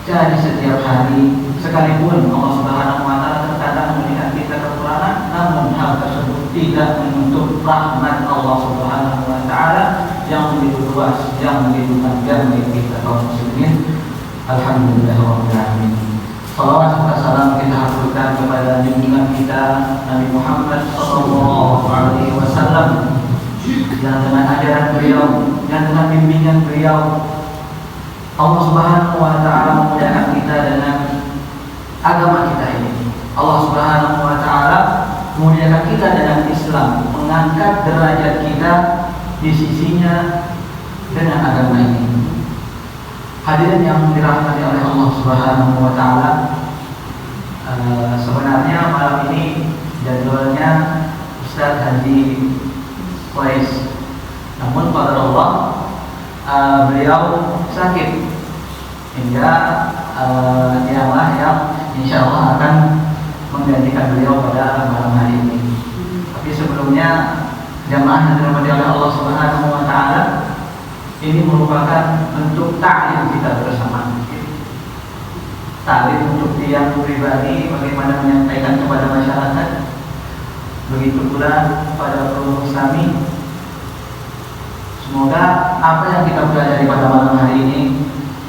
Jadi setiap hari, sekalipun Allah Subhanahu wa Ta'ala terkadang memberikan kita kekurangan, namun hal tersebut tidak menutup rahmat Allah Subhanahu wa Ta'ala yang begitu luas, yang begitu panjang bagi kita kaum muslimin. Alhamdulillahirabbil alamin. Salawat serta salam kita haturkan kepada junjungan kita Nabi Muhammad sallallahu alaihi wasallam, yang dengan ajaran beliau, yang dengan bimbingan beliau Allah Subhanahu wa Ta'ala memudahkan kita dengan agama kita ini. Allah Subhanahu wa Ta'ala memudahkan kita dengan Islam, mengangkat derajat kita di sisinya dengan agama ini. Hadirin yang dirahmati oleh Allah Subhanahu wa Ta'ala, sebenarnya malam ini jadwalnya Ustaz Haji Qais, namun pada Allah beliau sakit hingga dialah yang insya Allah akan menggantikan beliau pada malam hari ini. Tapi sebelumnya jamaah yang dirahmati oleh Allah Subhanahu wa Ta'ala, ini merupakan bentuk ta'lim kita bersama. Ta'lim untuk dia pribadi, bagaimana menyampaikan kepada masyarakat. Begitu pula pada pengurus kami. Semoga apa yang kita pelajari pada malam hari ini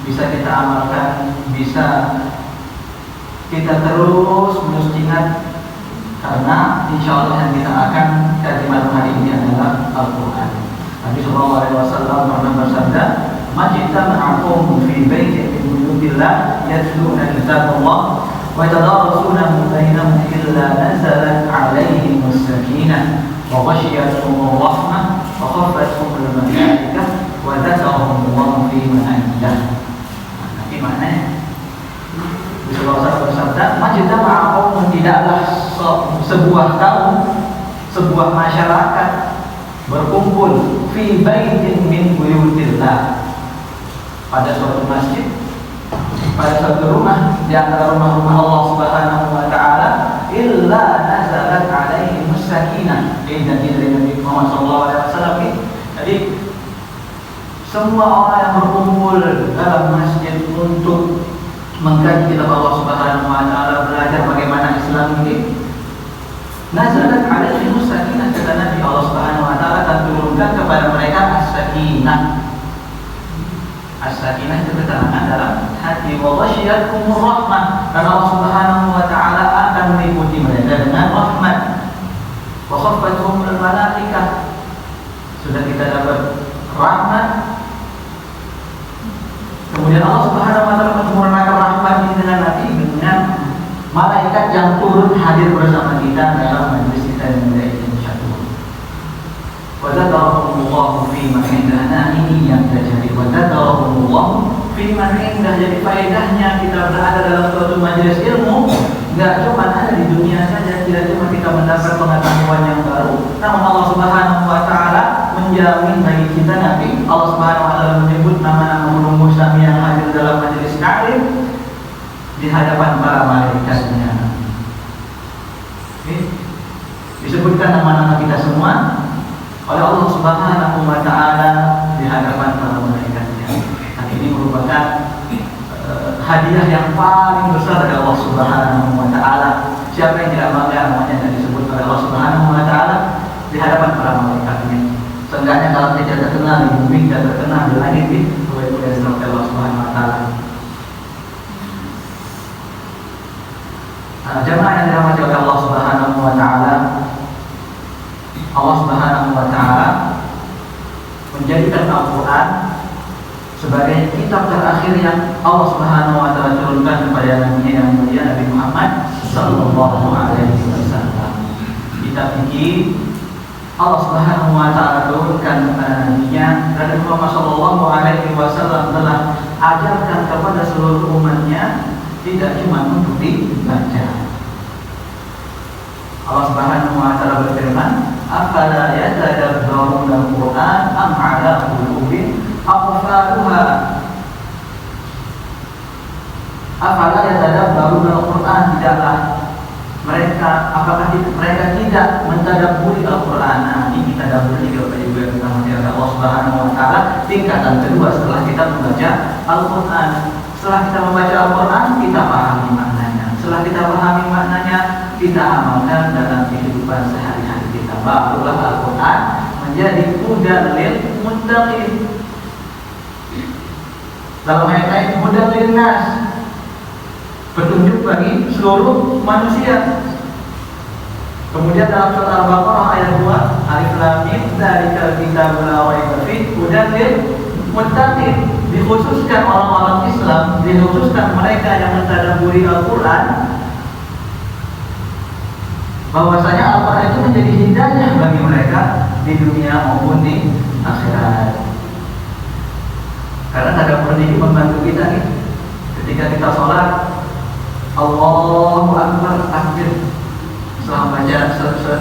bisa kita amalkan, bisa kita terus ingat, karena insya Allah yang kita akan kaji malam hari ini adalah Al-Quran. Nabi sallallahu alaihi wasallam pernah bersabda, "Majtama'a qaumun fi baitin min buyutillah yatluna kitaballah wa yatadarasunahu bainahum illa nazalat 'alaihim as-sakinah wa ghashiyatuhum ar-rahmah wa khaffatuhum al-malaikah wa dzakarahum Allah fi man 'indah." Nanti maknanya Rasulullah bersabda, "Majtama'a qaumun", tidaklah sebuah kaum, sebuah masyarakat berkumpul fi baitin min buyutillah, pada suatu masjid, pada suatu rumah di antara rumah-rumah Allah Subhanahu wa Ta'ala, illa nazalat alaihi sakinah. Ini dari Nabi Muhammad sallallahu alaihi wasallam. Jadi semua orang yang berkumpul dalam masjid untuk mengkaji kitab Allah Subhanahu wa Ta'ala, belajar bagaimana Islam ini, nazalat alaihi sakinah, kata Nabi, Allah Subhanahu wa Ta'ala akan turunkan kepada mereka as-sakinah. As-sakinah itu ketenangan dalam hati. Wa ghasyiyatuhumur rahmah, dan Allah Subhanahu wa Ta'ala akan meliputi mereka dengan rahmat. Wa khaffatuhumul malaikah, sudah kita dapat rahmat, kemudian Allah Subhanahu wa Ta'ala menyempurnakan rahmat ini dengan Nabi, dengan malaikat yang turun hadir bersama kita dalam majlis kita yang mulia ini, insyaallah. Wa dzakarahumullahu fi man 'indah. Ini yang terjadi. Wa dzakarahumullahu fi man 'indah. Jadi faedahnya kita berada dalam suatu majlis ilmu enggak cuma ada di dunia saja, tidak cuma kita mendapat pengetahuan yang baru, namun Allah Subhanahu wa Ta'ala menjamin bagi kita nanti. Allah Subhanahu wa Ta'ala menyebut nama-nama rumus kami yang hadir dalam majlis ta'lim di hadapan para malaikatnya. Disebutkan nama-nama kita semua oleh Allah Subhanahu wa Ta'ala di hadapan para malaikatnya. Dan ini merupakan hadiah yang paling besar dari Allah Subhanahu wa Ta'ala. Siapa yang tidak bangga namanya yang disebut oleh Allah Subhanahu wa Ta'ala di hadapan para malaikatnya? Seenggaknya kalau tidak terkenal di bumi, tidak terkenal di langit, oleh Allah Subhanahu wa Ta'ala. Jemaah yang dirahmati oleh Allah Subhanahu wa Ta'ala, Allah Subhanahu wa Ta'ala menjadikan Al-Quran sebagai kitab terakhir yang Allah Subhanahu wa Ta'ala turunkan kepada Nabi yang mulia Nabi Muhammad sallallahu alaihi wasallam. Kitab ini Allah Subhanahu wa Ta'ala turunkan kepada Nabi-Nya, dan Nabi Muhammad sallallahu alaihi wasallam telah ajarkan kepada seluruh umatnya, tidak cuma untuk dibaca. Allah Subhanahu wa Ta'ala berfirman, "Afala yatadabbaruna al-Qur'an am 'ala qulubin aqfaluha?" Afala yatadabbaruna al-Qur'an, tidaklah mereka, apakah mereka tidak mentadabburi Al-Qur'an? Nah, ini tadabbur juga Bapak Ibu yang dirahmati oleh Allah Subhanahu wa Ta'ala, tingkatan kedua setelah kita membaca Al-Qur'an. Setelah kita membaca Al-Quran, kita pahami maknanya. Setelah kita pahami maknanya, kita amalkan dalam kehidupan sehari-hari kita. Barulah Al-Quran menjadi hudal lil muttaqin. Dalam ayat lain, hudal lin nas, petunjuk bagi seluruh manusia. Kemudian dalam surat Al-Baqarah ayat 2, Alif Lam Mim, dzalikal kitabul la raiba fihi hudal lil muttaqin. Dikhususkan orang-orang Islam, dikhususkan mereka yang mentadabburi Al-Quran, bahwasanya Al-Quran itu menjadi hidayah bagi mereka di dunia maupun di akhirat. Karena tadabbur ini membantu kita nih. Ketika kita sholat, Allahu Akbar, takbir.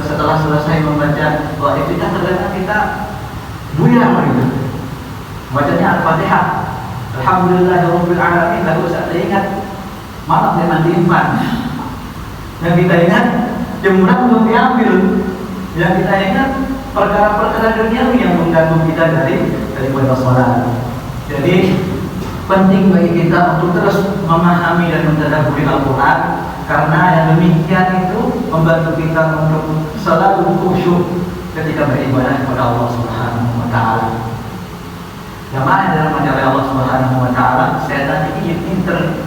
Setelah selesai membaca doa itu, terkadang kita buyar gitu. Bacanya Al-Fatihah, Alhamdulillahirabbil alamin, lalu saya ingat malam dengan timpan. Yang kita ingat jemuran belum diambil. Yang kita ingat perkara-perkara duniawi yang mengganggu kita daripada sholat. Jadi penting bagi kita untuk terus memahami dan mentadabburi Al-Quran, karena yang demikian itu membantu kita untuk selalu khusyuk ketika beribadah kepada Allah Subhanahu wa taala. Jamaah dalam menjaga Allah Subhanahu wa taala, setan ini pinter.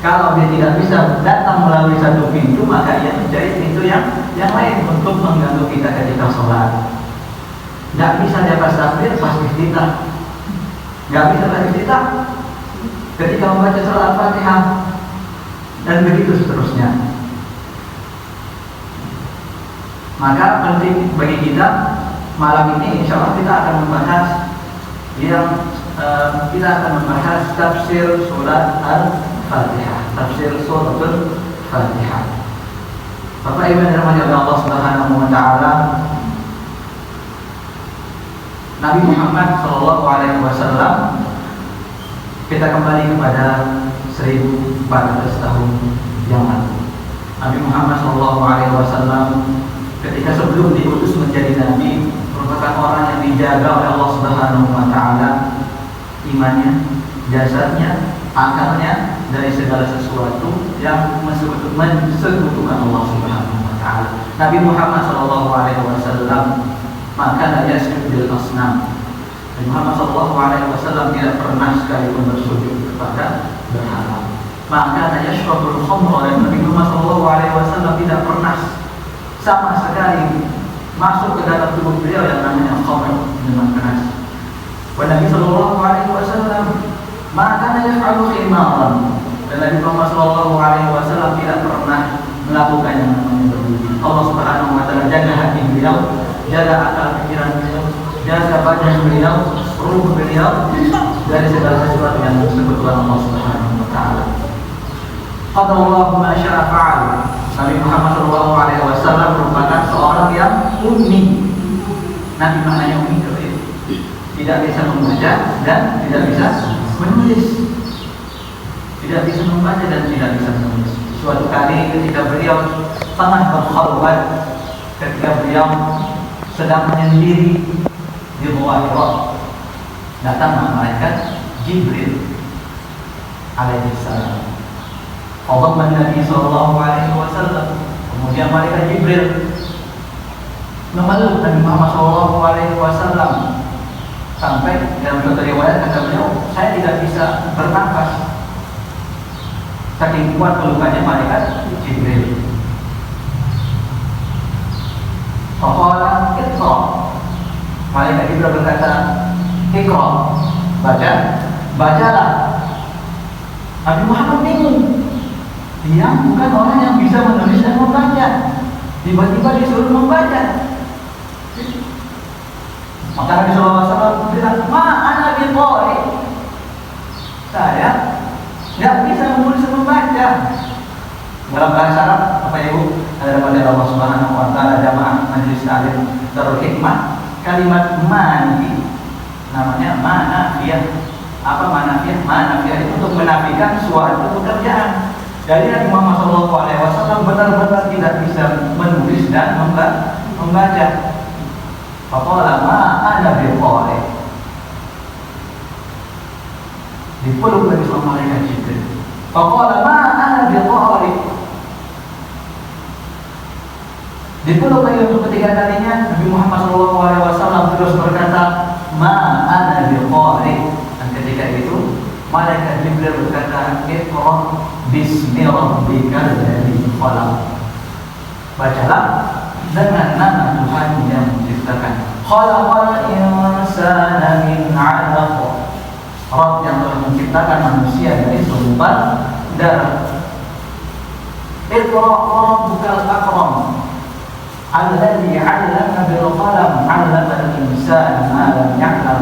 Kalau dia tidak bisa datang melalui satu pintu, maka ia mencari pintu yang lain untuk mengganggu kita ketika sholat. Tidak bisa dia pas takbir, pas iftitah. Tidak bisa pas iftitah ketika membaca surah Al-Fatihah, dan begitu seterusnya. Maka penting bagi kita malam ini, insya Allah kita akan membahas kita akan membahas tafsir surat Al-Fatihah, tafsir suratul Fatihah. Bapak Ibu yang dirahmati oleh Allah Subhanahu wa taala, Nabi Muhammad SAW, kita kembali kepada 1400 tahun yang lalu. Nabi Muhammad SAW ketika sebelum diutus menjadi nabi, merupakan orang yang dijaga oleh Allah Subhanahu wa taala, imannya, jasadnya, akalnya dari segala sesuatu yang mensekutukan Allah Subhanahu wa taala. Nabi Muhammad SAW maka yasjud bil asnam. Nabi Muhammad SAW tidak pernah sekalipun bersujud kepada berhala. Maka yashrabul khamra, dan Nabi Muhammad SAW tidak pernah sama sekali masuk ke dalam tubuh beliau yang namanya khamr, minuman keras. Wa Nabi SAW maka yaf'alu khimaran, dan Nabi Muhammad SAW tidak pernah melakukan yang namanya berbudi. Allah Subhanahu wa taala jaga hati beliau, jaga akal pikiran beliau, jaga badan beliau, ruh beliau dari segala sesuatu yang disebutkan Allah Subhanahu wa taala. Qadarullah ma syaa fa'al. Nabi Muhammad SAW merupakan seorang yang ummi. Nabi maknanya ummi, tidak bisa membaca dan tidak bisa menulis. Tidak bisa membaca dan tidak bisa menulis. Suatu kali ketika beliau tengah berkhalwat, ketika beliau sedang menyendiri di Gua Hira, datang malaikat Jibril alaihissalam. Allah Nabi SAW. Kemudian malaikat Jibril memeluk Nabi Muhammad SAW sampai dalam suatu riwayat kata beliau, saya tidak bisa bernafas saking kuat pelukannya malaikat Jibril. Faqala iqra, malaikat Jibril berkata, iqra, bacalah. Nabi Muhammad bingung. Dia bukan orang yang bisa menulis dan membaca, tiba-tiba disuruh membaca. Maka Nabi SAW bilang, ana biqari, saya tidak bisa menulis dan membaca. Dalam bahasa Arab, apa Ibu? Ada pada Allah Subhanahu wa taala jamaah majelis taklim Darul Hikmah, kalimat mani namanya manafiyah. Apa manafiyah? Manafiyah itu untuk menafikan suatu pekerjaan. Jadi Nabi Muhammad SAW benar-benar tidak bisa menulis dan membaca. Faqala ma ana biqari. dipeluk lagi sama malaikat Jibril. Faqala ma ana biqari. Dipeluk lagi untuk ketiga kalinya, Nabi Muhammad SAW terus berkata, ma ana biqari. Dan ketika itu malaikat Jibril berkata, Iqra bismi rabbikal ladzi khalaq. Bacalah dengan nama Tuhan yang menciptakan. Khalaqal insana min 'alaq. Rabb yang telah menciptakan manusia dari segumpal darah. Iqra rabbukal akram alladzi 'allama bil qalam 'allamal insana ma lam ya'lam.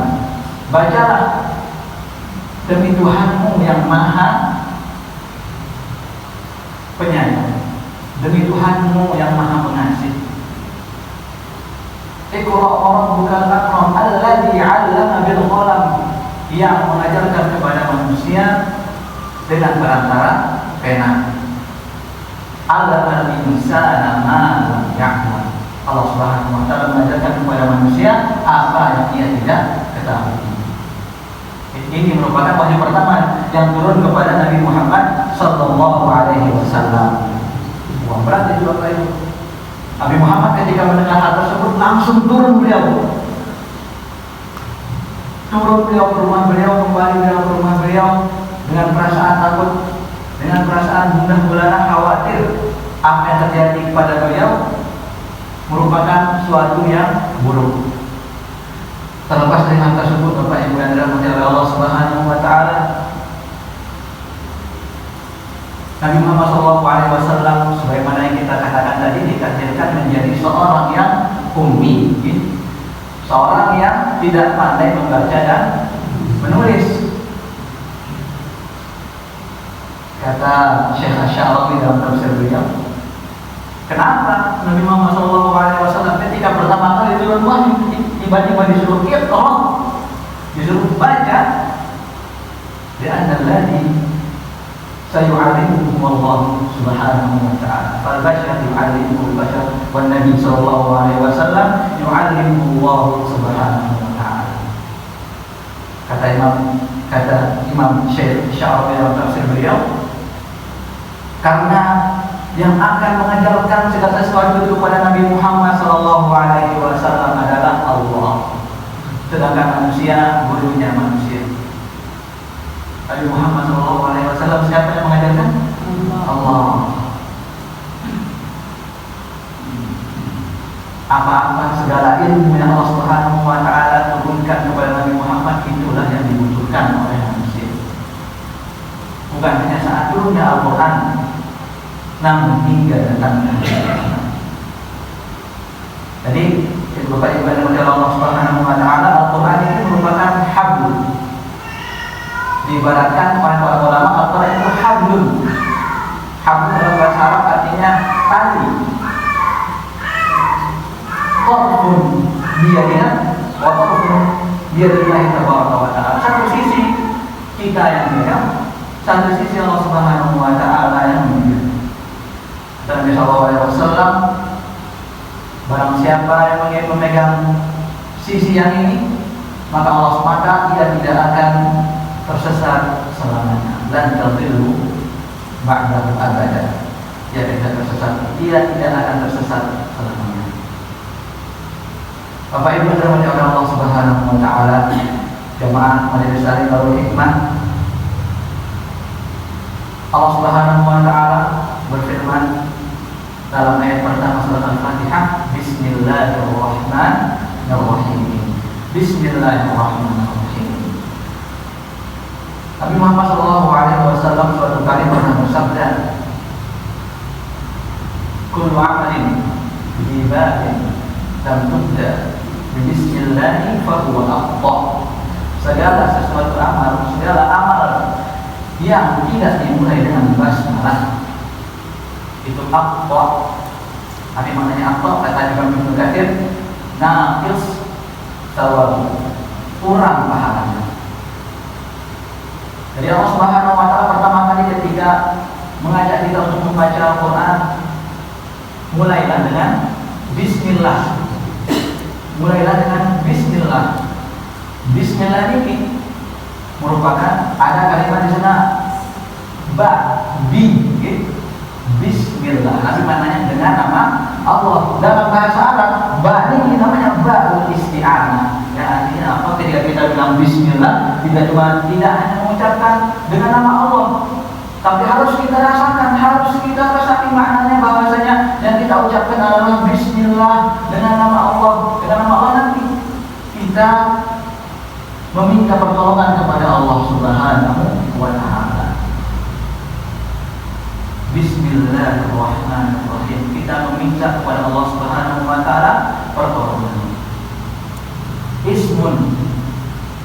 Bacalah demi Tuhanmu yang maha penyayang, demi Tuhanmu yang maha pengasih. Iqra rabbukal akram alladzi 'allama bil qalam, yang mengajarkan kepada manusia dengan perantara pena. Allamal insana ma lam ya'lam. Allah Subhanahu wa taala mengajarkan kepada manusia apa yang ia tidak ketahui. Ini merupakan wahyu pertama yang turun kepada Nabi Muhammad sallallahu alaihi wasallam. Wah, berat itu apa itu? Nabi Muhammad ketika mendengar hal tersebut langsung turun beliau. Turun beliau ke rumah beliau, kembali beliau ke rumah beliau dengan perasaan takut, dengan perasaan gundah gulana, khawatir apa yang terjadi kepada beliau merupakan suatu yang buruk. Terlepas dari hal tersebut, Bapak Ibu yang dirahmati oleh Allah Subhanahu wa taala, Nabi Muhammad SAW sebagaimana yang kita katakan tadi ditakdirkan menjadi seorang yang ummi, seorang yang tidak pandai membaca dan menulis. Kata Syekh Asy-Sya'rawi dalam tafsir beliau, kenapa Nabi Muhammad SAW ketika pertama kali turun wahyu tiba-tiba disuruh iqra, disuruh baca, li'anna alladhi sayu'allimuhum Allah Subhanahu wa ta'ala. Fal bashar yu'allimuhu al-bashar wan Nabi sallallahu alaihi wasallam yu'allimuhu Allah Subhanahu wa ta'ala. Kata Imam Syekh Sya'rawi dalam tafsir beliau, karena yang akan mengajarkan segala sesuatu itu kepada Nabi Muhammad sallallahu alaihi wasallam adalah Allah. Sedangkan manusia gurunya manusia. Nabi Muhammad sallallahu alaihi wasallam siapa yang mengajarkan? Allah. Apa-apa segala ilmu yang Allah Subhanahu wa taala turunkan kepada Nabi Muhammad itulah yang dibutuhkan oleh manusia. Bukan hanya saat turunnya Al-Qur'an, namun hingga datangnya. Jadi, Bapak Ibu yang dirahmati Allah Subhanahu wa taala, Al-Qur'an itu merupakan hablum. Diibaratkan oleh para ulama, Al-Qur'an itu hablum. Hablum dalam bahasa Arab artinya tali. Qatfun biyadina wa qatfun biyadillahi tabaraka wa ta'ala. Satu sisi kita yang megang, satu sisi Allah Subhanahu wa taala yang memegang. Nabi sallallahu alaihi wasallam, barang siapa yang ingin memegang sisi yang ini, maka Allah SWT dia tidak akan tersesat selamanya. Dan tadillu ba'dahu abada. Dia tidak tersesat, dia tidak akan tersesat selamanya. Bapak Ibu yang dirahmati oleh Allah Subhanahu wa taala, jemaah Majelis Taklim Darul Hikmah, Allah Subhanahu wa taala berfirman dalam ayat pertama surat Al-Fatihah, Bismillahirrahmanirrahim. Bismillahirrahmanirrahim. Nabi Muhammad SAW suatu kali pernah bersabda, kullu amalin ibadatin lam tubda bismillahi fahuwa aqta. Segala sesuatu amal, segala amal yang tidak dimulai dengan basmalah itu aqta. Apa maknanya aqta? Kata Imam Ibnu Katsir, naqis thawab, kurang pahalanya. Jadi Allah Subhanahu wa taala pertama kali ketika mengajak kita untuk membaca Al-Qur'an, mulailah dengan bismillah. Mulailah dengan bismillah. Bismillah ini merupakan Ada kalimat di sana ba, gitu. Bismillah. Tapi maknanya dengan nama Allah. Dalam bahasa Arab, ba ini namanya ba'ul isti'anah. Ya, artinya apa? Ketika kita bilang Bismillah, kita cuma tidak hanya mengucapkan dengan nama Allah, tapi harus kita rasakan, harus kita rasakan maknanya bahwasanya yang kita ucapkan adalah Bismillah dengan nama Allah. Dengan nama Allah nanti kita meminta pertolongan kepada Allah Subhanahu wa Ta'ala. Bismillahirrahmanirrahim. Kita meminta kepada Allah Subhanahu wa Ta'ala pertolongan. Ismun,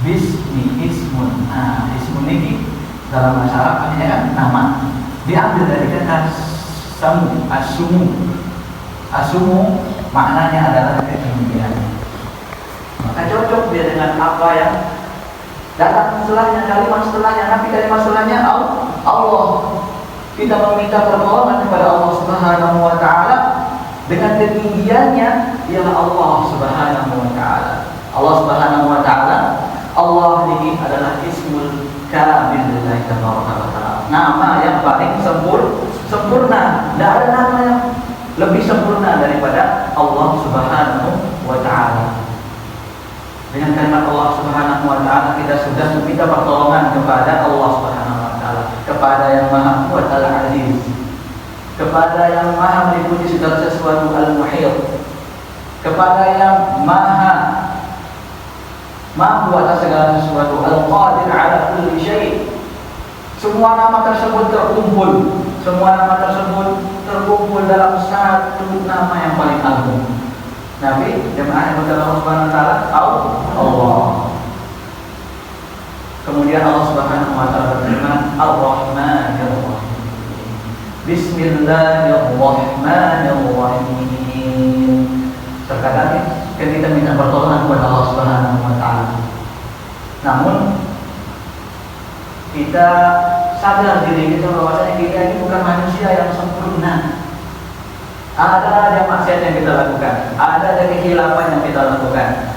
bismi, ismun. Nah, ismun ini dalam bahasa Arab artinya kan nama. Diambil dari kata samu, asumu. Asumu maknanya adalah ketinggian. Maka cocok dia dengan apa yang datang setelahnya, kalimat setelahnya, nanti kalimat setelahnya Allah. Kita meminta pertolongan kepada Allah Subhanahu wa Ta'ala dengan ketinggiannya ialah Allah Subhanahu wa Ta'ala. Allah Subhanahu wa Ta'ala, Allah ini adalah ismul kamil lillahi tabaraka wa ta'ala. Nama yang paling sempurna. Tidak ada nama yang lebih sempurna daripada Allah Subhanahu wa Ta'ala. Dengan kalimat Allah Subhanahu wa Ta'ala kita sudah meminta pertolongan kepada Allah Subhanahu wa Ta'ala, kepada yang Maha Kuat Al-Aziz, kepada yang Maha meliputi segala sesuatu Al-Muhit, kepada yang Maha mampu atas segala sesuatu Al-Qadir ala kulli syai'. Semua nama tersebut terkumpul, dalam satu nama yang paling agung. Nabi jemaah yang berkata Allah Subhanahu wa Ta'ala Allah. Kemudian Allah Subhanahu wa Ta'ala berfirman Ar-Rahmanir-Rahim. Bismillahirrahmanirrahim. Terkadang kita minta pertolongan kepada Allah Subhanahu wa Ta'ala, namun kita sadar diri kita bahwasanya kita ini bukan manusia yang sempurna. Ada maksiat yang kita lakukan, ada kehilapan yang kita lakukan.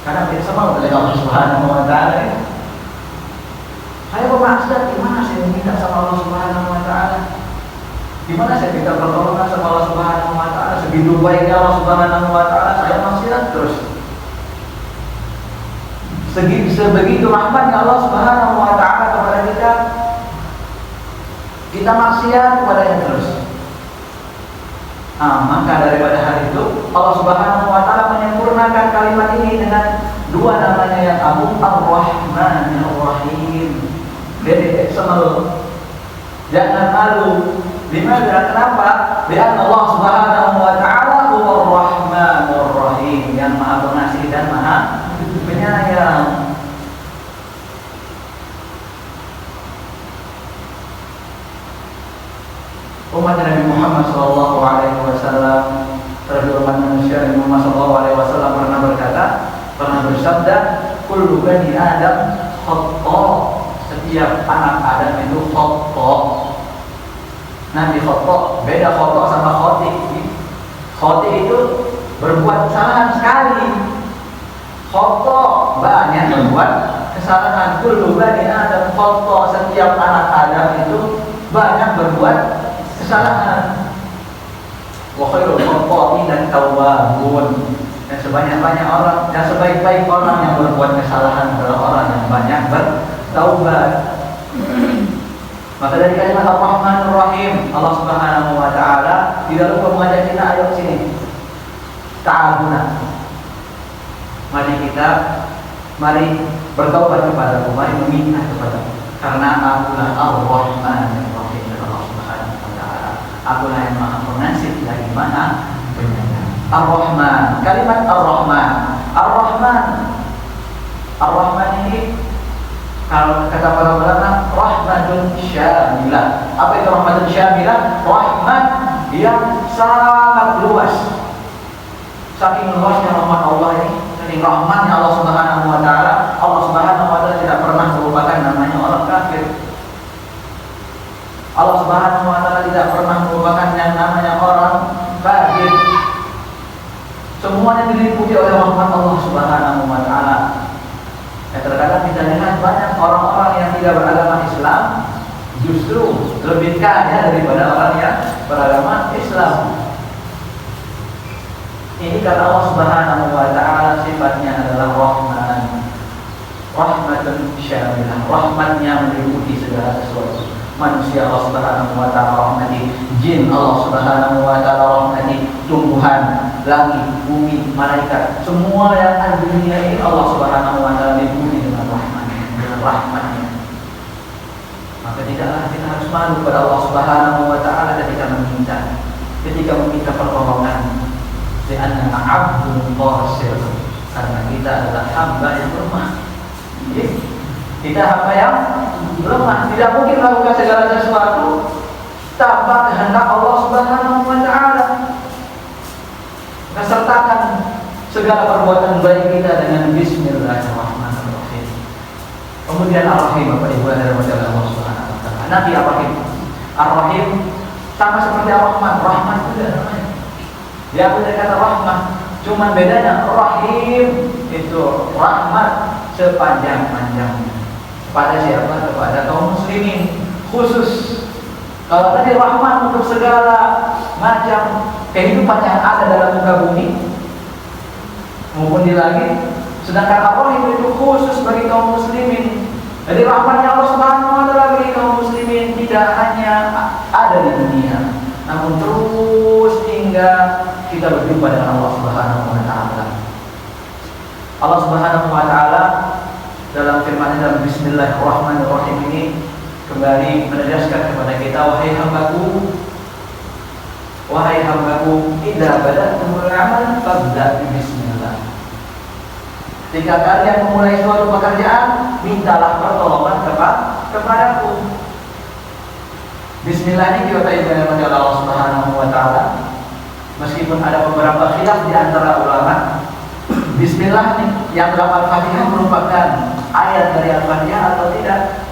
Karena kita semua oleh Allah Subhanahu wa Ta'ala. Saya bermaksiat, gimana saya minta sama Allah Subhanahu wa Ta'ala? Gimana saya minta pertolongan sama Allah Subhanahu wa Ta'ala? Segitu baiknya Allah Subhanahu wa Ta'ala, saya maksiat terus. Sebegitu rahmatnya Allah Subhanahu wa Ta'ala kepada kita maksiat kepadanya terus. Maka daripada hal itu Allah Subhanahu wa Ta'ala menyempurnakan kalimat ini dengan dua namanya yang agung, Ar-Rahmanir-Rahim. Jadi semalu jangan malu. Dimana? Kenapa? Karena Allah Subhanahu wa Ta'ala huwa Ar-Rahmanur Rahim, yang Maha Pengasih dan Maha Penyayang. Umat Nabi Muhammad sallallahu alaihi wasallam, terhormat manusia Nabi Muhammad sallallahu alaihi wasallam pernah bersabda, kullu bani Adam khata. Setiap anak Adam itu khata. Nabi khata, beda khata sama khati. Khati itu berbuat kesalahan sekali. Khata banyak berbuat kesalahan. Kullu bani Adam khata. Setiap anak Adam itu banyak berbuat kesalahan. Wa khairul khata'in at-tawwabun. Dan sebanyak-banyak orang, dan sebaik-baik orang yang berbuat kesalahan adalah orang yang banyak bertaubat. Maka dari kalimat Ar-Rahmanir Rahim, Allah Subhanahu wa Ta'ala tidak lupa mengajak kita, ayo sini ta'abuna. Mari bertaubat kepada-Ku, mari meminta kepada-Ku. Karena Akulah Ar-Rahmanir Rahim, Allah Subhanahu wa Ta'ala. Akulah yang Maha Pengasih lagi Maha Penyayang. Ar-Rahman, kalimat Ar-Rahman. Ar-Rahman ini kalau kata para ulama, rahmatun syamilah. Apa itu rahmatun syamilah? Rahmat yang sangat luas. Saking luasnya rahmat Allah ini, saking rahmatnya Allah Subhanahu wa Ta'ala, Allah Subhanahu wa Ta'ala tidak pernah melupakan namanya orang kafir. Allah Subhanahu wa Ta'ala tidak pernah melupakan yang namanya orang kafir. Semuanya diliputi oleh rahmat Allah Subhanahu wa Ta'ala. Terkadang kita lihat banyak orang-orang yang tidak beragama Islam justru lebih kaya daripada orang yang beragama Islam. Ini karena Allah Subhanahu wa taala sifatnya adalah Rahman. Rahmatun syamilah, rahmatnya meliputi segala sesuatu. Manusia Allah Subhanahu wa taala rahmati, jin Allah Subhanahu wa taala rahmati, tumbuhan, langit, bumi, malaikat, semua yang ada di dunia ini Allah Subhanahu wa taala liputi dengan rahmatnya. Maka tidaklah kita harus malu kepada Allah Subhanahu wa taala ketika meminta pertolongan. Li'anna 'abdun qasir, karena kita adalah hamba yang lemah. Kita hamba yang lemah, tidak mungkin melakukan segala sesuatu tanpa kehendak Allah Subhanahu wa taala. Sertakan segala perbuatan baik kita dengan bismillahirrahmanirrahim. Kemudian Ar-Rahim, Bapak Ibu yang dirahmati Allah Subhanahu wa taala. Nabi Ar-Rahim. Ar-Rahim sama seperti Ar-Rahman, Rahman juga namanya. Dia punya kata rahmat, cuman bedanya Rahim itu rahmat sepanjang-panjangnya. Kepada siapa? Kepada kaum muslimin khusus. Kalau tadi rahmat untuk segala macam kehidupan yang ada dalam muka bumi maupun di langit, sedangkan Ar-Rahim itu khusus bagi kaum muslimin. Jadi rahmatnya Allah Subhanahu wa taala bagi kaum muslimin tidak hanya ada di dunia, namun terus hingga kita berjumpa dengan Allah Subhanahu wa taala. Allah Subhanahu wa taala dalam firman-Nya dalam Bismillahirrahmanirrahim ini kembali menegaskan kepada kita, wahai hambaku, idza bada'tumul amal fabda' bismillah. Jika kalian memulai suatu pekerjaan, mintalah pertolongan kepadaku. Bismillah ini kita ibadah kepada Allah Subhanahu wa taala. Meskipun ada beberapa khilaf di antara ulama, Bismillah nih yang dalam Al-Fatihah merupakan ayat dari Al-Fatihah atau tidak.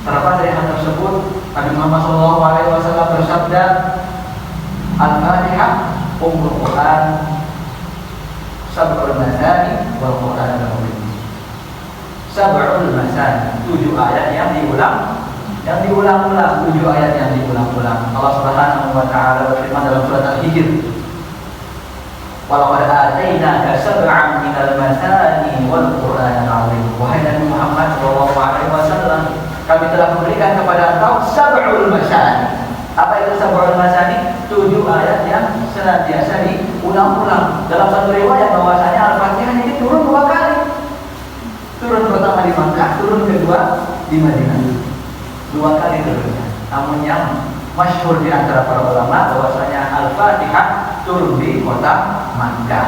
Terdapat dari hal tersebut Nabi Muhammad SAW bersabda, Al-Fatihah Ummul Quran, Sab'ul Masani wal Quran al-Azim. Sab'ul Masani, 7 ayat yang diulang-ulang, 7 ayat yang diulang-ulang. Allah Subhanahu wa taala berfirman dalam surat Al-Hijr, "Walaqad atainaka sab'an minal masani wal Qur'anil 'azim." Wahai Nabi Muhammad sallallahu alaihi wasallam, kami telah memberikan kepada engkau sab'ul masani. Apa itu sab'ul masani? 7 ayat yang senantiasa diulang-ulang. Dalam satu riwayat bahwasanya Al-Fatihah ini turun 2 kali. Turun pertama di Makkah, turun kedua di Madinah. 2 kali turunnya. Namun yang masyhur di antara para ulama bahwasanya Al-Fatihah turun di kota Makkah.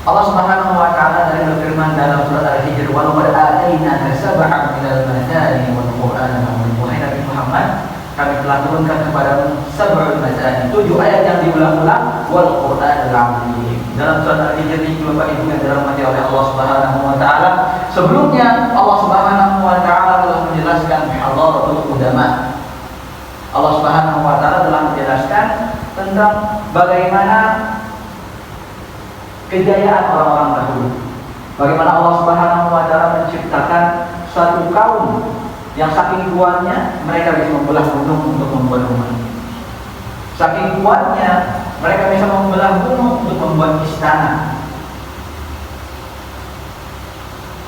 Allah Subhanahu wa taala dari berfirman dalam surat Al-Hijr, "Wa laqad atainaka sab'an minal masani wal Qur'anil 'azim." Wahai Nabi Muhammad, kami telah turunkan kepadamu sab'ul masani, 7 ayat yang diulang-ulang, wal Qur'anil 'azim. Dalam surat Al-Hijr ini Bapak Ibu yang dirahmati oleh Allah Subhanahu wa taala, sebelumnya Allah Subhanahu wa taala telah menjelaskan hadaratul ulama. Allah Subhanahu wa taala telah menjelaskan tentang bagaimana kejayaan orang-orang dahulu. Bagaimana Allah Subhanahu wa taala menciptakan suatu kaum yang saking kuatnya mereka bisa membelah gunung untuk membuat rumah. Saking kuatnya mereka bisa membelah gunung untuk membuat istana.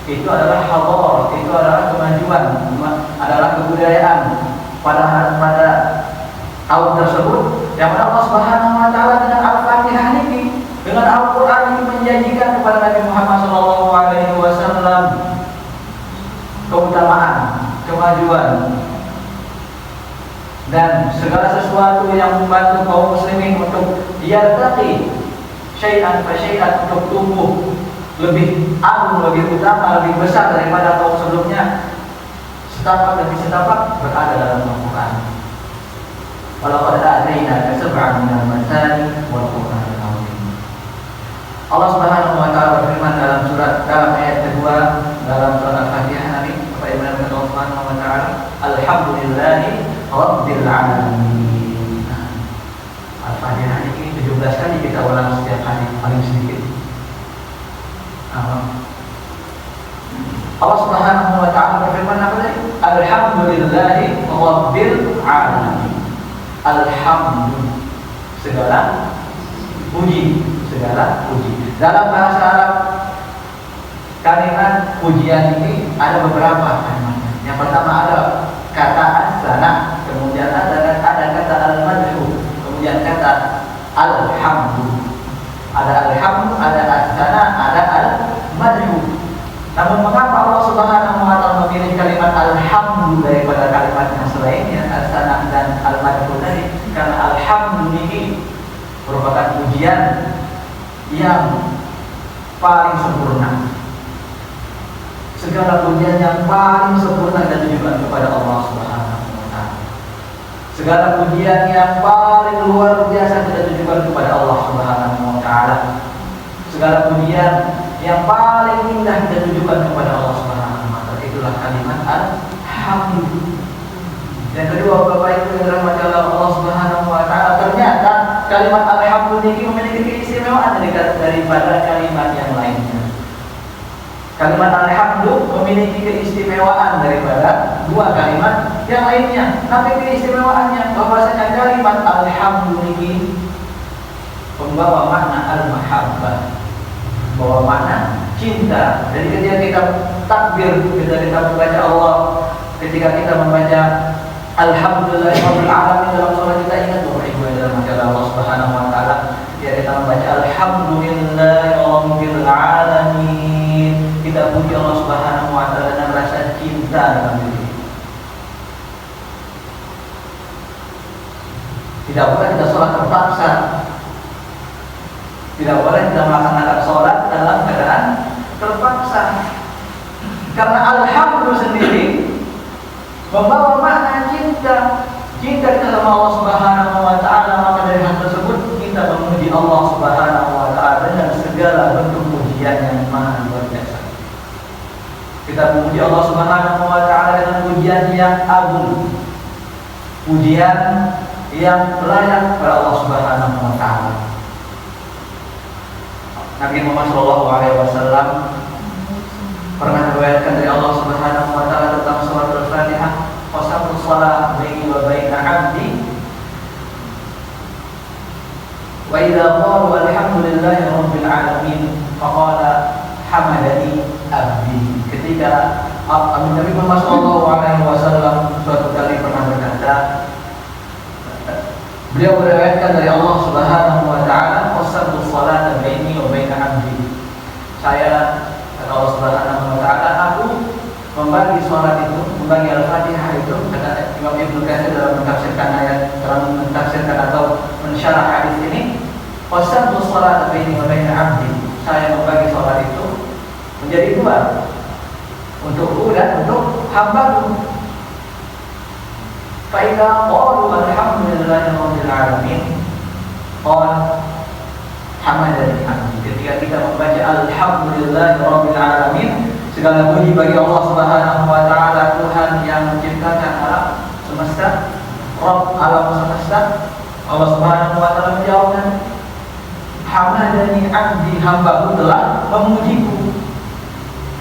Itu adalah hadarah, itu adalah kemajuan, adalah kebudayaan pada kaum tersebut. Yang mana Allah Subhanahu wa taala dengan Al-Fatihah ini, dengan Al-Quran ini menjanjikan kepada Nabi Muhammad SAW keutamaan, kemajuan, dan segala sesuatu yang membantu kaum muslimin untuk yartaqi syai'an fa syai'an, untuk tumbuh lebih agung, lebih utama, lebih besar daripada kaum sebelumnya. Setapak demi setapak berada dalam Al-Quran. Walaqad atainaka sab'an minal masani wal Qur'anil 'azim. Allah Subhanahu wa taala berfirman dalam ayat kedua dalam surat Al-Fatihah nanti, Bapak Ibu yang Allah Subhanahu wa taala, alhamdulillahi rabbil alamin. Al-Fatihah ini 17 kali kita ulang setiap hari, paling sedikit. Allah Subhanahu wa taala berfirman apa tadi? Alhamdulillahi rabbil alamin. Alhamdulillah, segala puji, segala puji. Dalam bahasa Arab, kalimat pujian ini ada beberapa kalimatnya. Yang pertama ada kata as-sana, kemudian ada kata al-madhu, kemudian kata alhamdulillah. Ada alhamdu, ada as-sana, ada al-madhu. Namun mengapa Allah Subhanahu wa taala memilih kalimat alhamdu daripada kalimat yang selainnya, as-sana dan al-madhu tadi? Karena alhamdu ini merupakan pujian yang paling sempurna. Segala pujian yang paling sempurna kita tujukan kepada Allah Subhanahu wa taala. Segala pujian yang paling luar biasa kita tujukan kepada Allah Subhanahu wa taala. Segala pujian yang paling indah kita tujukan kepada Allah Subhanahu wa taala. Itulah kalimat alhamdulillah. Yang kedua, Bapak Ibu yang dirahmati Allah Subhanahu wa taala, ternyata kalimat alhamdulillah ini memiliki keistimewaan daripada kalimat yang lainnya. Kalimat alhamdulillah memiliki keistimewaan daripada dua kalimat yang lainnya. Tapi keistimewaannya bahwasanya kalimat alhamdulillah ini membawa makna al-mahabbah, membawa makna cinta. Jadi ketika kita takbir, ketika kita membaca Allah, ketika kita membaca alhamdulillahirabbil alamin dalam salat, kita ingat bahwa Ibu dalam majalah Allah Subhanahu wa taala, kita membaca alhamdulillahirabbil alamin, kita puji Allah Subhanahu wa taala dengan rasa cinta dalam diri. Tidak boleh kita sholat terpaksa. Tidak boleh kita melaksanakan sholat dalam keadaan terpaksa. Karena alhamdulillah sendiri membawa makna cinta. Cinta kita sama Allah Subhanahu wa taala, maka dari hal tersebut kita memuji Allah Subhanahu wa taala dengan segala bentuk pujian yang maha luar biasa. Kita memuji Allah Subhanahu wa taala dengan pujian yang agung, pujian yang layak kepada Allah Subhanahu wa taala. Nabi Muhammad SAW pernah meriwayatkan dari Allah Subhanahu wa taala tentang surat Al-Fatihah, "Qasamtu shalah baini wa baina 'abdi wa idza qalu alhamdulillahi rabbil alamin faqala hamadani abdi." Ketika Nabi Muhammad SAW suatu kali pernah berkata, beliau meriwayatkan dari Allah Subhanahu wa taala, "Qasamtu shalata baini wa baina 'abdi." Saya, kata Allah Subhanahu wa taala, aku membagi salat itu, membagi Al-Fatihah itu, kata Imam Ibnu Katsir dalam mentafsirkan ayat, dalam mentafsirkan atau mensyarah hadis ini, "Qasamtu shalata baini wa baina 'abdi." Saya membagi salat itu menjadi dua, untukku dan untuk hambaku. Fa idza qalu alhamdulillahirabbil alamin qala hamadani abdi. Ketika kita membaca alhamdulillahirabbil alamin, segala puji bagi Allah Subhanahu wa taala, Tuhan yang menciptakan alam semesta, Rabb alam semesta. Allah Subhanahu wa taala menjawabkan, hamadani abdi, hambaku telah memujiku.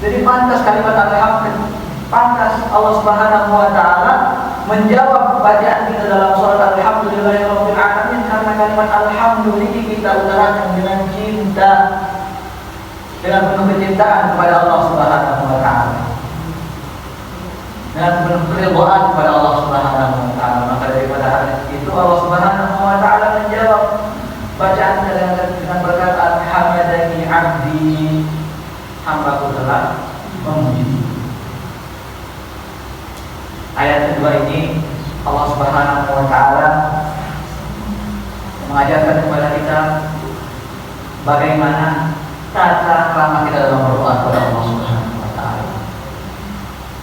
Jadi pantas kalimat alhamdulillah, pantas Allah Subhanahu wa taala menjawab bacaan kita dalam salat alhamdulillahirabbil alamin, karena kalimat alhamdulillah kita utarakan dengan cinta, dengan penuh kecintaan kepada Allah Subhanahu wa taala, dengan penuh keridhaan kepada Allah Subhanahu wa taala. Maka daripada hal itu Allah Subhanahu wa taala menjawab bacaan kita dengan berkata hamadani abdi, hambaku telah memuji. Ayat kedua ini Allah Subhanahu wa taala mengajarkan kepada kita bagaimana tata krama kita dalam berdoa kepada Allah Subhanahu wa taala.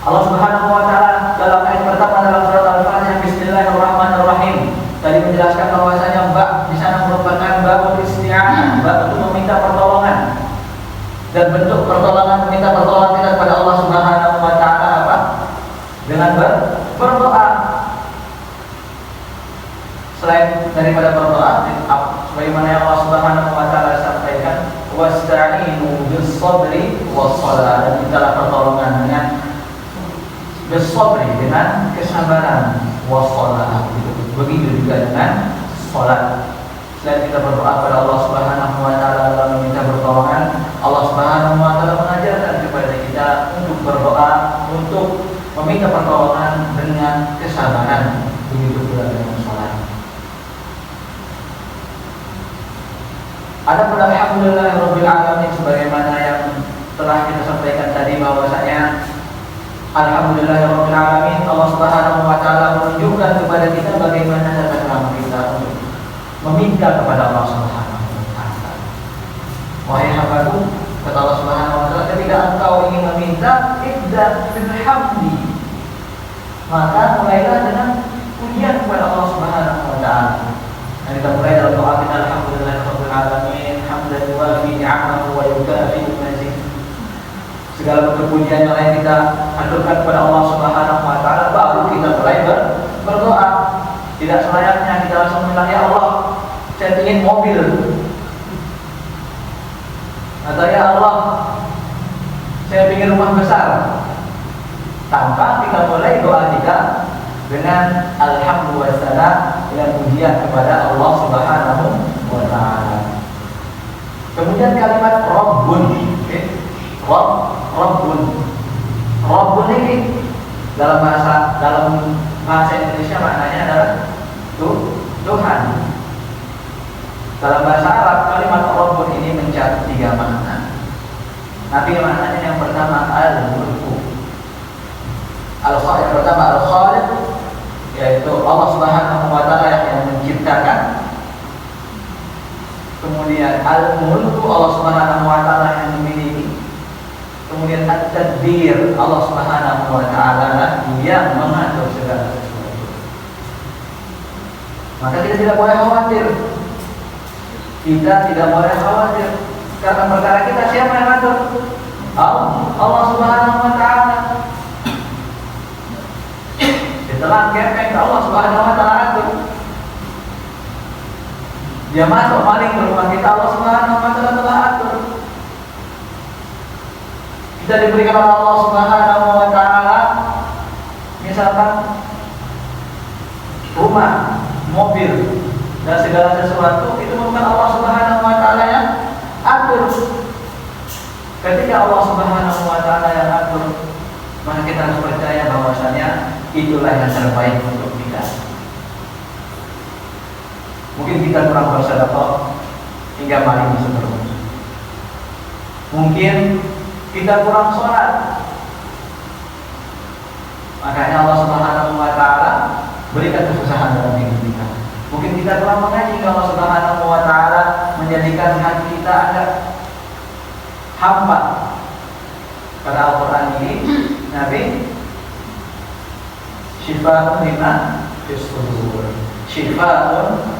Allah Subhanahu wa taala dalam ayat pertama dalam surat Al-Fatihah, Bismillahirrahmanirrahim, tadi menjelaskan bahwasanya ba di sana merupakan ba'ul isti'anah, ba untuk meminta pertolongan. Dan bentuk pertolongan, meminta pertolongan kita kepada Allah Subhanahu wa taala apa? Dengan berdoa. Selain daripada berdoa, sebagaimana yang Allah Subhanahu wa taala sampaikan, wasta'inu bis-sabri was-shalah, dan mintalah pertolongan dengan bis-sabri, dengan kesabaran, was-shalah. Begitu juga dengan salat. Selain kita berdoa kepada Allah Subhanahu wa taala dalam meminta pertolongan, Allah Subhanahu wa taala mengajarkan kepada kita untuk berdoa, untuk meminta pertolongan dengan kesabaran. Begitu pula dengan salat. Adapun alhamdulillahirabbil alamin, sebagaimana yang telah kita sampaikan tadi, bahwasanya alhamdulillahirabbil alamin, Allah Subhanahu wa taala menunjukkan kepada kita bagaimana tata cara kita untuk meminta kepada Allah Subhanahu wa taala. Wahai hambaku, kata Allah Subhanahu wa taala, ketika engkau ingin meminta, ibda bil hamdi, maka mulailah dengan pujian kepada Allah Subhanahu wa taala. Dan kita mulai dalam doa kita, alhamdulillahirabbil alamin, hamdan yuwafi ni'amahu wa yukafi mazid. Segala bentuk pujian yang lain kita haturkan kepada Allah Subhanahu wa taala, baru kita mulai berdoa. Tidak selayaknya kita langsung bilang, ya Allah, saya ingin mobil, atau ya Allah, saya ingin rumah besar, tanpa kita mulai doa kita dengan alhamdulillah, dengan pujian kepada Allah Subhanahu wa taala. Kemudian kalimat Rabbun, Rabbun. Rabbun ini dalam bahasa Indonesia maknanya adalah Tuhan. Dalam bahasa Arab kalimat Rabbun ini mencakup 3 makna. Tapi maknanya yang pertama al-mulku. Al-khaliq, pertama al-khaliq, yaitu Allah Subhanahu wa taala yang menciptakan. Kemudian al-mulku, Allah Subhanahu wa taala yang memiliki. Kemudian at-tadbir, Allah Subhanahu wa taala yang mengatur segala sesuatu. Maka kita tidak boleh khawatir. Kita tidak boleh khawatir karena perkara kita siapa yang mengatur? Allah Subhanahu wa taala. Setelah kepeng Allah Subhanahu wa taala atur. Dia masuk maling ke rumah kita, Allah Subhanahu wa taala telah atur. Kita diberikan oleh Allah Subhanahu wa taala misalkan rumah, mobil, dan segala sesuatu, itu bukan Allah Subhanahu wa taala yang atur. Ketika Allah Subhanahu wa taala yang atur, maka kita harus percaya bahwasanya itulah yang terbaik untuk kita. Mungkin kita kurang bersedekah hingga maling bisa terus. Mungkin kita kurang sholat, makanya Allah Subhanahu wa taala berikan kesusahan dalam hidup kita. Mungkin kita kurang mengaji, Allah Subhanahu wa taala menjadikan hati kita agak hampa. Pada Al-Quran ini, Nabi Syifa'un lima fis sudur. Syifa'un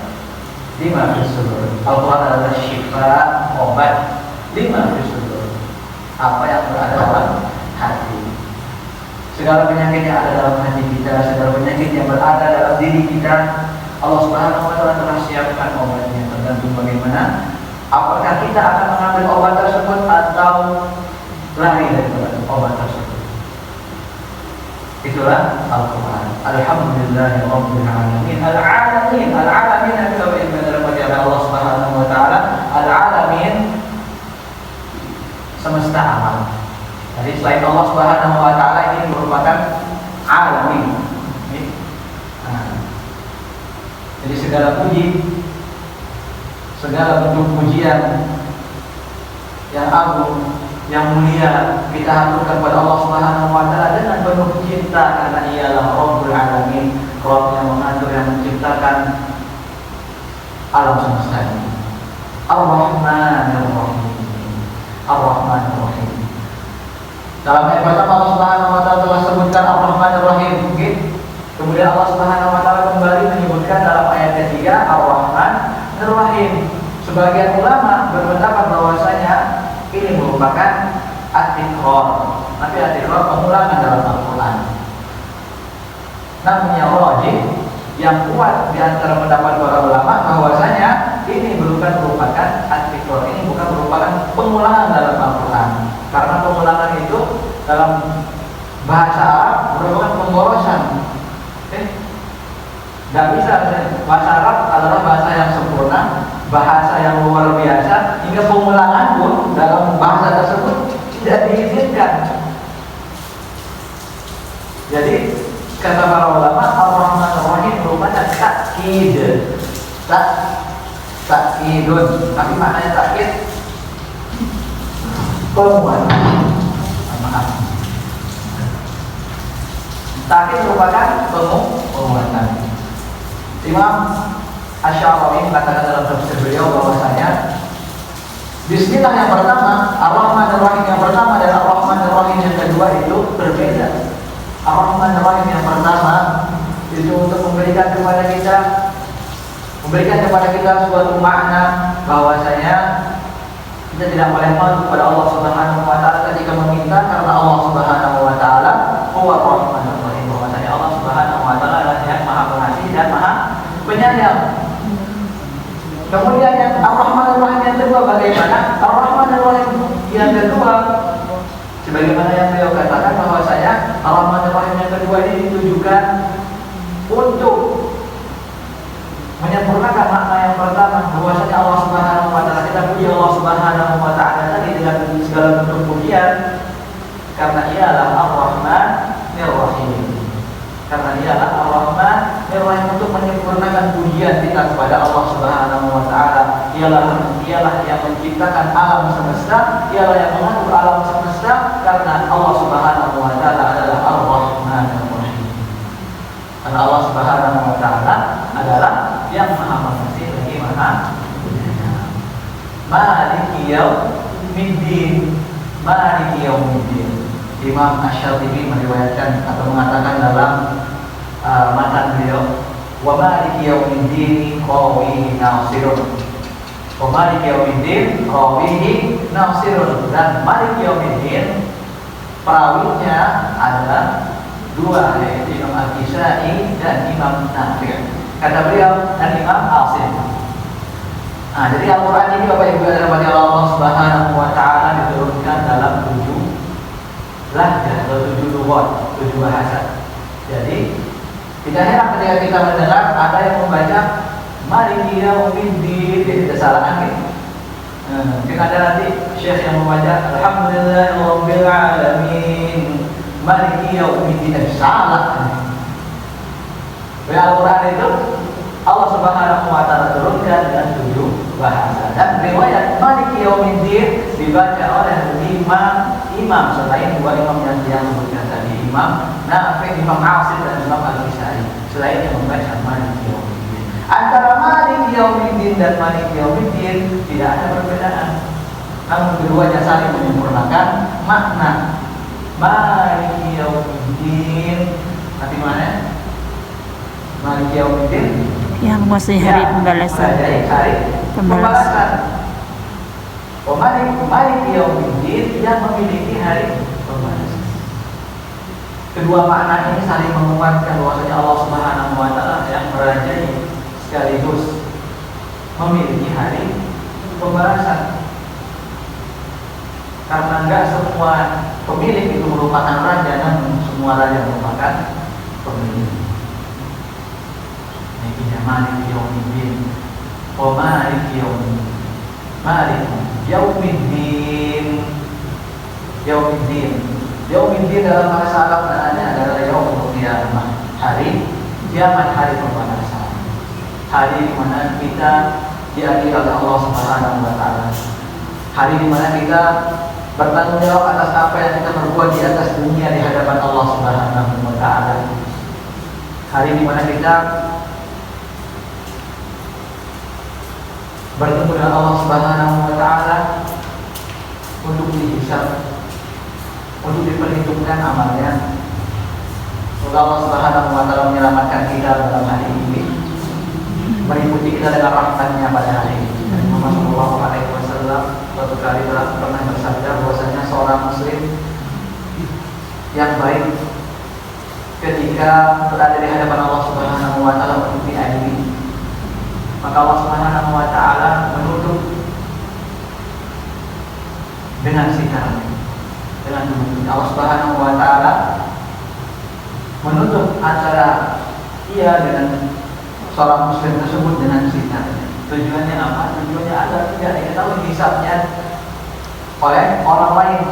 lima fis sudur. Al-Quran adalah syifa, obat, lima fis sudur, apa yang berada dalam hati. Segala penyakit yang ada dalam hati kita, segala penyakit yang berada dalam diri kita, Allah Subhanahu wa taala telah siapkan obatnya, tergantung bagaimana. Apakah kita akan mengambil obat tersebut atau lari dari obat tersebut. Itulah Al-Quran. Alhamdulillahirabbil alamin. Al-alamin, al-alamin adalah benar-benar Allah Subhanahu wa taala. Al-alamin, semesta alam. Jadi selain Allah Subhanahu wa taala ini merupakan alamin. Jadi segala puji, segala bentuk pujian yang agung, yang mulia kita haturkan kepada Allah Subhanahu wa taala dengan penuh cinta, karena Ialah Rabbul Alamin, Rabb yang mengatur, yang menciptakan alam semesta ini. Ar-Rahmanir Rahim. Ar-Rahmanir Rahim. Dalam ayat pertama Allah Subhanahu wa taala telah sebutkan Ar-Rahmanir Rahim. Kemudian Allah Subhanahu wa taala kembali menyebutkan dalam ayat ketiga Ar-Rahmanir Rahim. Sebagian ulama berpendapat bahwasanya ini merupakan at-tikrar. Tapi at-tikrar pengulangan dalam Al-Quran. Namun yang rajih yang kuat di antara pendapat para ulama bahwasanya ini merupakan at-tikrar, ini bukan merupakan pengulangan dalam Al-Quran, karena pengulangan itu dalam bahasa Arab merupakan pemborosan. Gak bisa, bahasa Arab adalah bahasa yang sempurna, bahasa yang luar biasa, hingga pengulangan pun dalam bahasa tersebut tidak diizinkan. Jadi kata para ulama, Ar-Rahman Ar-Rahim merupakan takkid, takkidun. Tapi maknanya takkid penguatan. Maaf. Takkid merupakan penguatan. Imam Asy-Syarawi mengatakan dalam tafsir beliau bahwasanya Bismillah yang pertama, Ar-Rahman Ar-Rahim yang pertama dan Ar-Rahman Ar-Rahim yang kedua itu berbeda. Ar-Rahman Ar-Rahim yang pertama itu untuk memberikan kepada kita suatu makna bahwasanya kita tidak boleh malu kepada Allah Subhanahu wa taala ketika meminta, karena Allah Subhanahu wa taala huwa Ar-Rahman Ar-Rahim, bahwasanya Allah Subhanahu wa taala adalah yang Maha Pengasih dan Maha Penyayang. Kemudian yang Ar-Rahman Ar-Rahim yang kedua bagaimana? Ar-Rahman Ar-Rahim yang kedua sebagaimana yang beliau katakan bahwasanya Ar-Rahman Ar-Rahim yang kedua ini ditujukan untuk menyempurnakan makna yang pertama, bahwasanya Allah Subhanahu wa taala, kita puji Allah Subhanahu wa taala tadi dengan segala bentuk pujian karena ialah Ar-Rahman Ar-Rahim. Karena ialah Ar-Rahman Ar-Rahim untuk menyempurnakan pujian kita kepada Allah Subhanahu wa taala. Ialah yang menciptakan alam semesta, ialah yang mengatur alam semesta, karena Allah Subhanahu wa taala adalah Ar-Rahman Ar-Rahim. Karena Allah Subhanahu wa taala adalah yang Maha Pengasih lagi Maha Penyayang. Maliki Yaumiddin. Maliki Yaumiddin. Imam Asy-Syatibi meriwayatkan atau mengatakan dalam matan beliau, wa maliki yaumiddin qawihi nasirun. Wa maliki yaumiddin qawihi nasirun. Dan maliki yaumiddin perawinya adalah dua, yaitu Imam Al-Kisai dan Imam Nafi'. Kata beliau dan Imam Asim. Nah, jadi Al-Quran ini Bapak Ibu yang dirahmati Allah Subhanahu wa taala diturunkan dalam 7 lahjah atau 7 lughat, 7 bahasa. Jadi tidak heran ketika kita mendengar ada yang membaca Maliki Yaumiddin, jadi kesalahan gitu. Mungkin ada nanti syekh yang membaca Alhamdulillahirabbil alamin Maliki Yaumiddin, salah. Al-Quran itu Allah Subhanahu wa taala turunkan dengan 7 bahasa, dan riwayat Maliki Yaumiddin dibaca oleh 5 imam selain 2 imam yang disebutkan tadi, Imam Nafi', Imam Asim dan Imam Al-Kisai. Selain yang membaca Maliki Yaumiddin. Antara Maliki Yaumiddin dan Maliki Yaumiddin tidak ada perbedaan, namun keduanya saling menyempurnakan makna. Maliki Yaumiddin nanti mana? Maliki Yaumiddin yang masih hari pembalasan. Pembalasan. Maliki Yaumiddin yang memiliki hari pembalasan. Kedua makna ini saling menguatkan bahwasanya Allah Subhanahu wa taala yang merajai sekaligus memiliki hari pembalasan. Karena enggak semua pemilik itu merupakan raja, namun semua raja merupakan pemilik. Maliki Yaumiddin, wa Maliki Yaumiddin, Maliki Yaumiddin, Yaumiddin, Yaumiddin dalam bahasa Arab maknanya adalah Yaumul Qiyamah, hari kiamat, hari pembalasan, hari di mana kita diadili oleh Allah Subhanahu wa taala, hari di mana kita bertanggung jawab atas apa yang kita perbuat di atas dunia di hadapan Allah Subhanahu wa taala, hari di mana kita bertemu dengan Allah Subhanahu wa taala untuk dihisab, untuk diperhitungkan amalnya. Semoga Allah Subhanahu wa taala menyelamatkan kita dalam hari ini, meliputi kita dengan rahmat-Nya pada hari ini. Muhammad sallallahu alaihi wasallam suatu kali telah pernah bersabda bahwasanya seorang muslim yang baik ketika ketika berada di hadapan Allah Subhanahu wa taala untuk diadili, maka Allah Subhanahu wa taala menutup dengan sitarnya, dengan menutup. Allah Subhanahu wa taala menutup antara ia dengan seorang muslim tersebut dengan sitarnya. Tujuannya apa? Tujuannya agar tidak diketahui hisabnya oleh orang lain.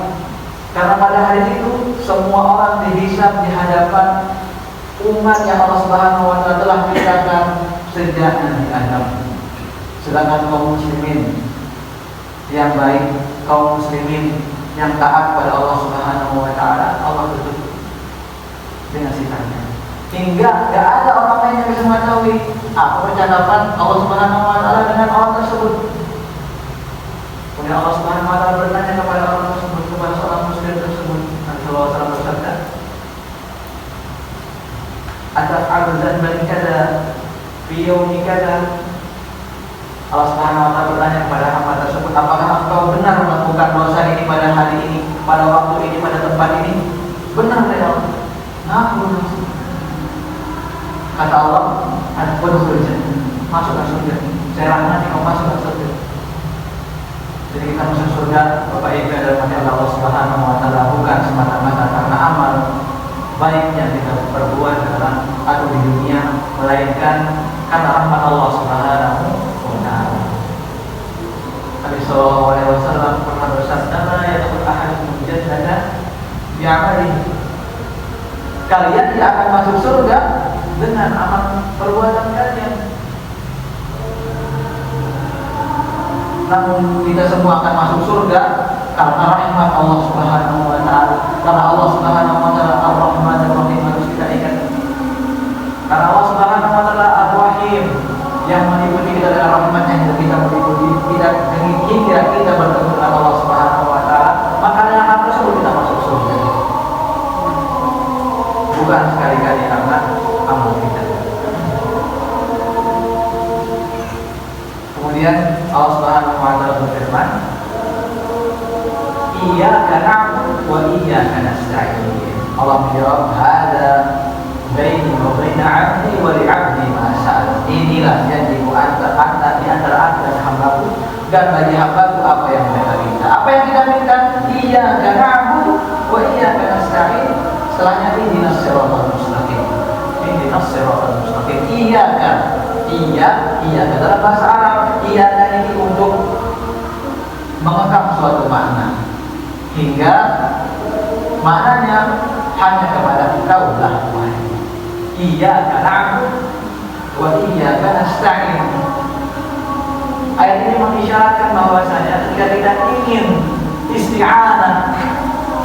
Karena pada hari itu semua orang dihisab di hadapan umat yang Allah Subhanahu wa taala telah ciptakan sejak Nabi Adam. Sedangkan kaum muslimin yang baik, kaum muslimin yang taat pada Allah Subhanahu wa taala, Allah tutup dengan sitarnya. Hingga tidak ada orang lain yang bisa mengetahui apa percakapan Allah Subhanahu wa taala dengan orang tersebut. Kemudian Allah Subhanahu wa taala bertanya kepada orang tersebut, kepada seorang muslim tersebut. Nabi sallallahu alaihi wasallam bersabda, "Ataf'alu dzanban kada fi yaumi kada?" Allah Subhanahu wa taala bertanya kepada hamba tersebut, "Apakah engkau benar melakukan dosa ini pada hari ini, pada waktu ini, pada tempat ini?" Benar ya Allah. Nah, kata Allah, "Adkhulul jannah." Masuklah surga. Saya rahmati kau masuklah surga. Jadi kita masuk surga, Bapak Ibu adalah mati Allah Subhanahu wa taala bukan semata-mata karena amal baik yang kita perbuat dalam atau di dunia, melainkan karena rahmat Allah Subhanahu wa taala. Nabi sallallahu alaihi wasallam pernah bersabda, "La yadkhul ahadukum jannata bi'amalihi." Kalian tidak akan masuk surga dengan amal perbuatan kalian. Namun kita semua akan masuk surga karena rahmat Allah Subhanahu wa taala. Karena Allah Subhanahu wa taala Ar-Rahman Ar-Rahim, harus kita ingat. Karena Allah Subhanahu wa taala Ar-Rahim, yang meliputi kita dengan rahmatnya, yang kita meliputi kita hingga kita bertemu dengan Allah Subhanahu wa taala, maka dengan hal tersebut kita masuk surga. Bukan sekali-kali karena amal kita. Kemudian Allah Subhanahu wa taala berfirman, "Iyyaka na'budu wa iyyaka nasta'in." Allah menjawab, "Hada baini wa baina 'abdi wa li 'abdi ma sa'al." Inilah janjiku di antara aku dan hambaku, dan bagi hambaku apa yang mereka minta. Apa yang kita minta? Iyyaka na'budu wa iyyaka nasta'in. Setelahnya ihdinas siratal mustaqim. Ihdinas siratal mustaqim. Iya dalam bahasa Arab, iya ini untuk mengekang suatu makna hingga maknanya hanya kepada Engkau lah Tuhan. Iyyaka na'budu wa iyyaka nasta'in. Ayat ini mengisyaratkan bahwasanya ketika kita ingin isti'anah,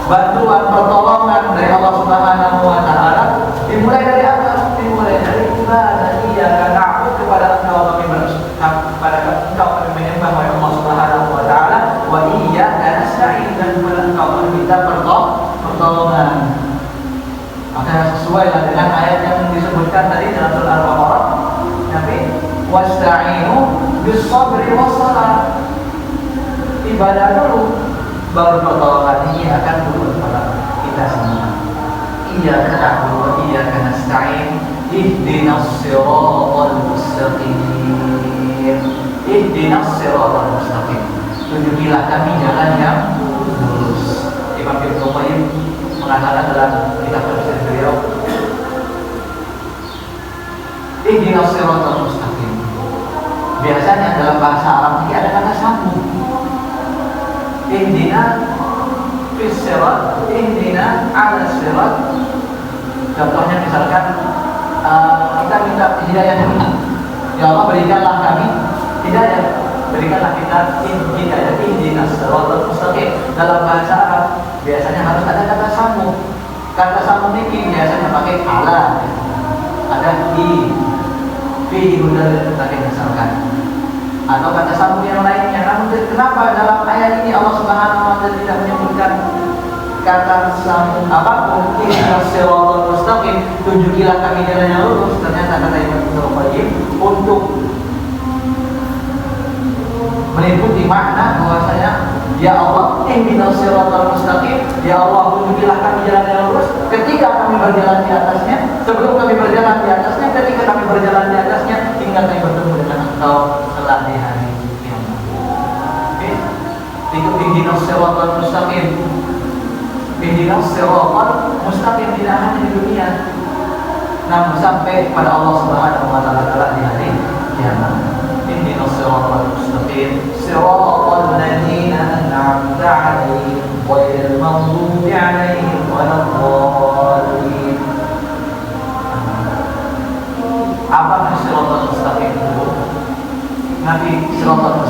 bantuan pertolongan dari Allah Subhanahu wa taala, dimulai dari apa? Dimulai dari ibadah. Iyyaka na'budu, kepada Engkau kami kepada Engkau kami menyembah wahai Allah Subhanahu wa taala, wa iyyaka nasta'in, dan kepada Engkau kami minta pertolongan. Maka sesuai dengan ayat yang disebutkan tadi dalam surah Al-Baqarah, tapi wasta'inu bis-sabri was-salah. Ibadah dulu, baru pertolongan ini akan turun kepada kita semua. Iyyaka na'budu wa iyyaka nasta'in. Ihdinas siratal mustaqim. Ihdinas siratal mustaqim. Tunjukilah kami jalan yang lurus. Imam Ibnu Qayyim mengatakan dalam kitab tafsir beliau, ihdinas siratal mustaqim. Biasanya dalam bahasa Arab ini ada kata sambung. Ihdina fis sirat, ihdina ala sirat. Contohnya misalkan kita minta hidayah ini, ya Allah berikanlah kami hidayah, berikanlah kita hidayah. Ihdinas siratal mustaqim. Dalam bahasa Arab biasanya harus ada kata sambung. Kata sambung ini biasanya pakai ala, ada fi hudal mustaqim misalkan, atau kata sambung yang lainnya. Namun kenapa dalam ayat ini Allah Subhanahu wa taala tidak menyebutkan kata sambung apapun? Ihdinas siratal mustaqim, tunjukilah kami jalan yang lurus. Ternyata kata Imam Ibnu Qayyim untuk meliputi makna bahwasanya ya Allah ihdinas siratal mustaqim, ya Allah tunjukilah kami jalan yang lurus. Ketika kami berjalan di atasnya, Sebelum kami berjalan di atasnya, ketika kami berjalan di atasnya, hingga kami bertemu dengan Engkau kelak di hari kiamat. Oke, itu ihdinas siratal mustaqim. Ihdinas siratal mustaqim tidak hanya di dunia, namun sampai pada Allah Subhanahu wa taala kelak di hari kiamat. Ihdinas siratal mustaqim, siratal ladzina an'amta 'alaihim ghairil maghdubi 'alaihim waladdallin. Apakah siratal mustaqim itu? Nabi, siratal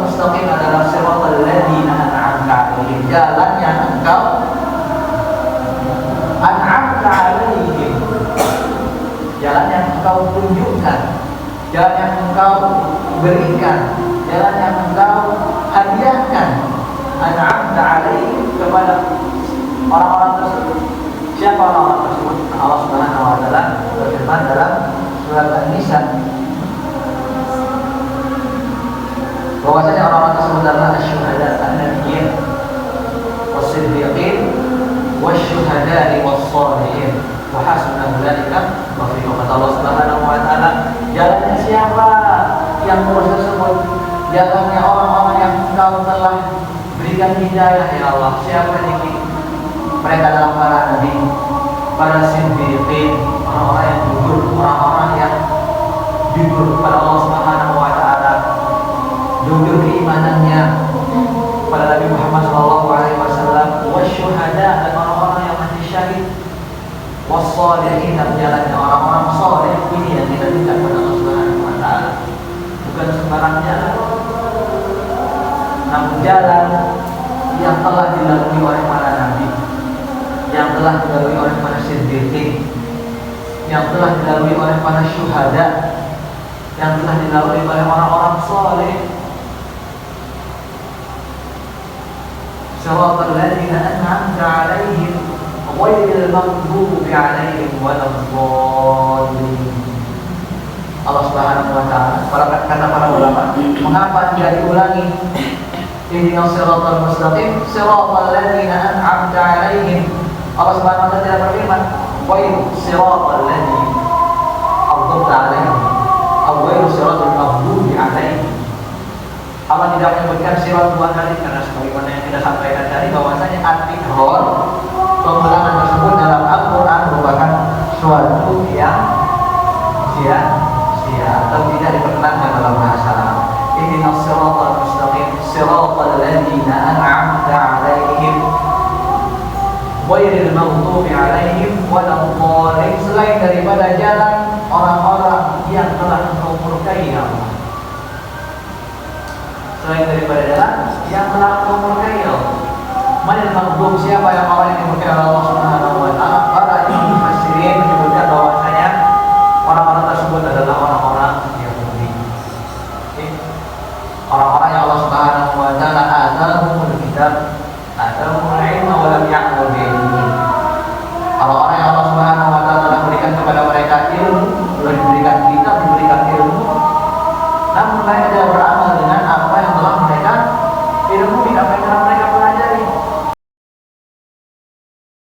mustaqim adalah siratal ladzina an'amta 'alaihim, jalan yang Engkau an'amta 'alaihim, jalan yang Engkau tunjukkan, jalan yang Engkau berikan, jalan yang Engkau hadiahkan, an'amta 'alaihim, kepada orang-orang tersebut. Siapa orang-orang tersebut? Allah Subhanahu wa taala berfirman dalam surat An-Nisa bahwasanya orang-orang tersebut adalah asy-syuhada, an-nabiyyin, was-siddiqin, wasy-syuhada'i was-shalihin, wa hasuna ulaika rafiqa. Kata Allah Subhanahu wa taala, jalannya siapa yang lurus tersebut? Jalannya orang-orang yang Engkau telah berikan hidayah, ya Allah. Siapa ini? Mereka adalah para nabi, para siddiqin, orang-orang yang jujur, orang-orang yang jujur kepada Allah Subhanahu wa taala, jujur keimanannya pada Nabi Muhammad SAW, wasyuhada, dan orang-orang yang mati syahid, wassalihin, dan jalannya orang-orang saleh. Ini yang kita minta kepada Allah Subhanahu wa taala, bukan sembarang jalan, namun jalan yang telah dilalui oleh para nabi, yang telah dilalui oleh para siddiqin, yang telah dilalui oleh para syuhada, yang telah dilalui oleh orang-orang saleh. Siratal ladzina an'amta 'alaihim ghairil maghdubi 'alaihim waladdallin. Allah Subhanahu wa taala, kata para ulama, mengapa tidak diulangi? Ihdinas siratal mustaqim, siratal ladzina an'amta 'alaihim. Allah Subhanahu wa taala tidak berfirman ghair siratal ladzina an'amta 'alaihim atau ghair siratal maghdubi 'alaihim. Allah tidak menyebutkan sirat dua kali karena sebagaimana yang kita sampaikan tadi bahwasanya at-tikrar, pengulangan tersebut dalam Al-Qur'an merupakan suatu yang sia-sia atau tidak diperkenankan dalam bahasa Arab. Ihdinas siratal mustaqim, siratal ladzina an'amta 'alaihim ghairil maghdubi 'alaihim waladdallin, selain daripada jalan orang-orang yang telah Engkau murkai, ya Allah. Selain daripada jalan yang telah Engkau murkai, ya Allah. Manil maghdub, siapa yang orang yang dimurkai oleh Allah Subhanahu wa taala? Para imam mufassirin menyebutkan bahwasanya orang-orang tersebut adalah orang-orang Yahudi. Orang-orang yang Allah Subhanahu wa taala atahumul kitab, atahumul ilma wa lam ya'mal bihi. Orang-orang yang Allah Subhanahu wa taala telah berikan kepada mereka ilmu, telah diberikan kitab, diberikan ilmu, namun mereka tidak beramal dengan apa